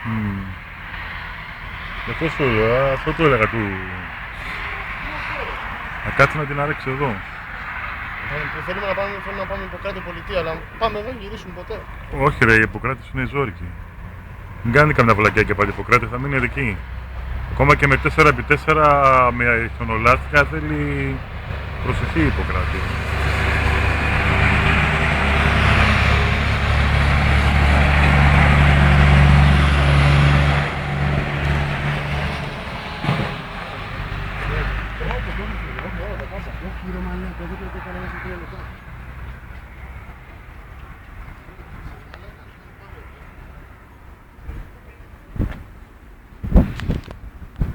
Μμμ. Αυτό του έλεγα του. Να κάτσει να την αρέξει εδώ. Θέλουμε να πάμε Ιπποκράτη πολιτεία, αλλά πάμε δεν γυρίσουμε ποτέ. Όχι ρε, η Ιπποκράτης είναι ζόρικη. Μην κάνει καμιά βλακιά και πάλι Ιπποκράτη, θα μείνει εκεί. Ακόμα και με 4x4 με χιονολάστιχα θέλει προσοχή η Ιπποκράτη. Όχι, ρε μαλάκα, δεν πρέπει να κάναμε σε 3 λεπτά.